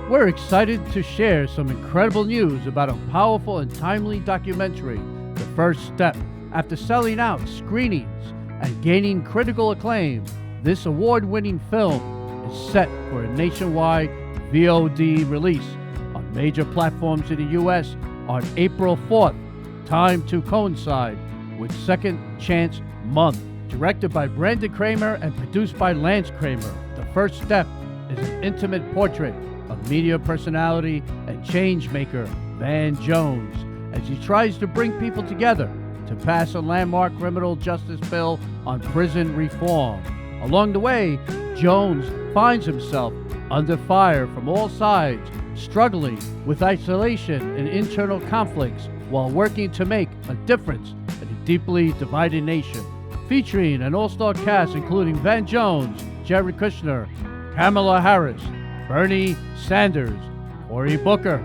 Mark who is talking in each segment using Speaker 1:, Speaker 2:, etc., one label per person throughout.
Speaker 1: We're excited to share some incredible news about a powerful and timely documentary, The First Step. After selling out screenings and gaining critical acclaim, this award-winning film is set for a nationwide VOD release on major platforms in the U.S. on April 4th, time to coincide with Second Chance Month. Directed by Brandon Kramer and produced by Lance Kramer, The First Step is an intimate portrait of media personality and change maker Van Jones as he tries to bring people together to pass a landmark criminal justice bill on prison reform. Along the way, Jones finds himself under fire from all sides, struggling with isolation and internal conflicts while working to make a difference in a deeply divided nation. Featuring an all-star cast including Van Jones, Jared Kushner, Kamala Harris, Bernie Sanders, Cory Booker,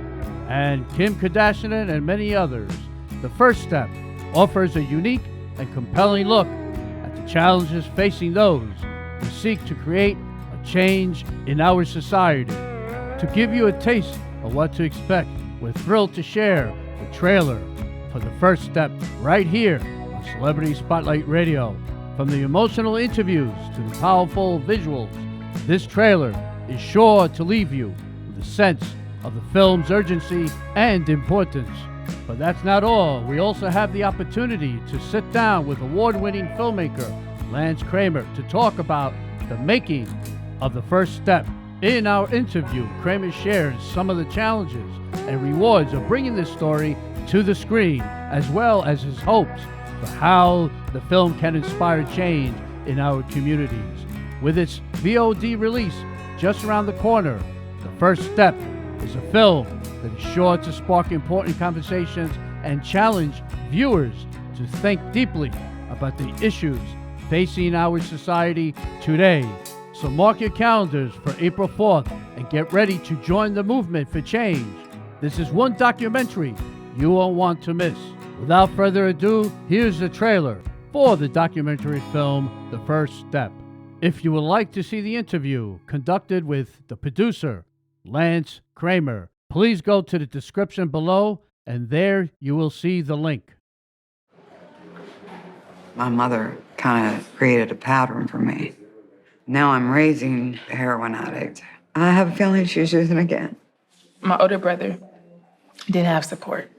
Speaker 1: and Kim Kardashian, and many others. The First Step offers a unique and compelling look at the challenges facing those who seek to create a change in our society. To give you a taste of what to expect, we're thrilled to share the trailer for The First Step right here on Celebrity Spotlight Radio. From the emotional interviews to the powerful visuals, this trailer is sure to leave you with a sense of the film's urgency and importance. But that's not all. We also have the opportunity to sit down with award-winning filmmaker Lance Kramer to talk about the making of The First Step. In our interview, Kramer shares some of the challenges and rewards of bringing this story to the screen, as well as his hopes for how the film can inspire change in our communities. With its VOD release just around the corner, The First Step is a film that is sure to spark important conversations and challenge viewers to think deeply about the issues facing our society today. So mark your calendars for April 4th and get ready to join the movement for change. This is one documentary you won't want to miss. Without further ado, here's the trailer for the documentary film, The First Step. If you would like to see the interview conducted with the producer, Lance Kramer, please go to the description below, and there you will see the link.
Speaker 2: My mother kind of created a pattern for me. Now I'm raising a heroin addict. I have a feeling she's using again.
Speaker 3: My older brother didn't have support.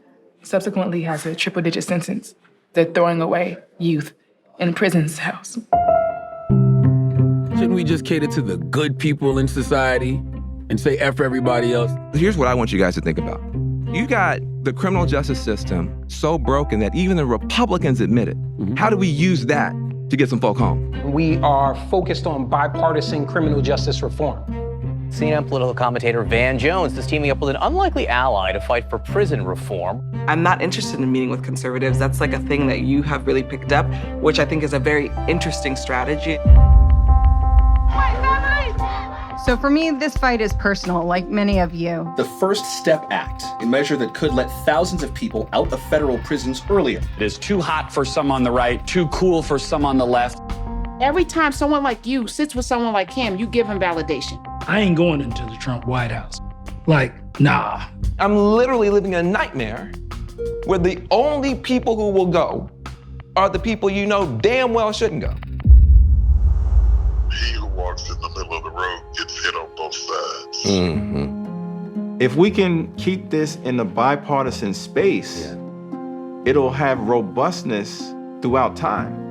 Speaker 3: Subsequently has a triple-digit sentence. They're throwing away youth in prison cells.
Speaker 4: Shouldn't we just cater to the good people in society and say F everybody else?
Speaker 5: Here's what I want you guys to think about. You got the criminal justice system so broken that even the Republicans admit it. How do we use that to get some folk home?
Speaker 6: We are focused on bipartisan criminal justice reform.
Speaker 7: CNN political commentator Van Jones is teaming up with an unlikely ally to fight for prison reform.
Speaker 8: I'm not interested in meeting with conservatives. That's like a thing that you have really picked up, which I think is a very interesting strategy.
Speaker 9: So for me, this fight is personal, like many of you.
Speaker 10: The First Step Act, a measure that could let thousands of people out of federal prisons earlier.
Speaker 11: It is too hot for some on the right, too cool for some on the left.
Speaker 12: Every time someone like you sits with someone like him, you give him validation.
Speaker 13: I ain't going into the Trump White House. Like, nah.
Speaker 5: I'm literally living a nightmare where the only people who will go are the people you know damn well shouldn't go.
Speaker 14: He who walks in the middle of the road gets hit on both sides.
Speaker 15: If we can keep this in the bipartisan space, it'll have robustness throughout time.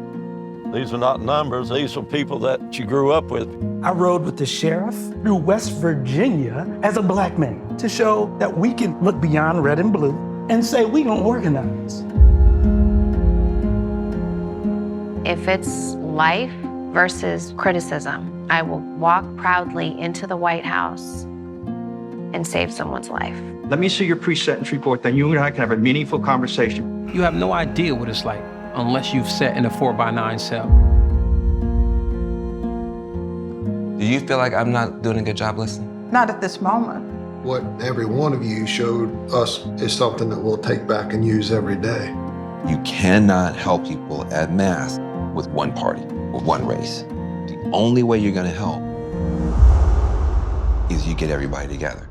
Speaker 16: These are not numbers, these are people that you grew up with.
Speaker 13: I rode with the sheriff through West Virginia as a black man to show that we can look beyond red and blue and say we gonna organize.
Speaker 17: If it's life versus criticism, I will walk proudly into the White House and save someone's life.
Speaker 18: Let me see your pre-sentence report, then you and I can have a meaningful conversation.
Speaker 6: You have no idea what it's like unless you've sat in a 4x9 cell.
Speaker 5: Do you feel like I'm not doing a good job listening?
Speaker 9: Not at this moment.
Speaker 19: What every one of you showed us is something that we'll take back and use every day.
Speaker 5: You cannot help people en masse with one party or one race. The only way you're gonna help is you get everybody together.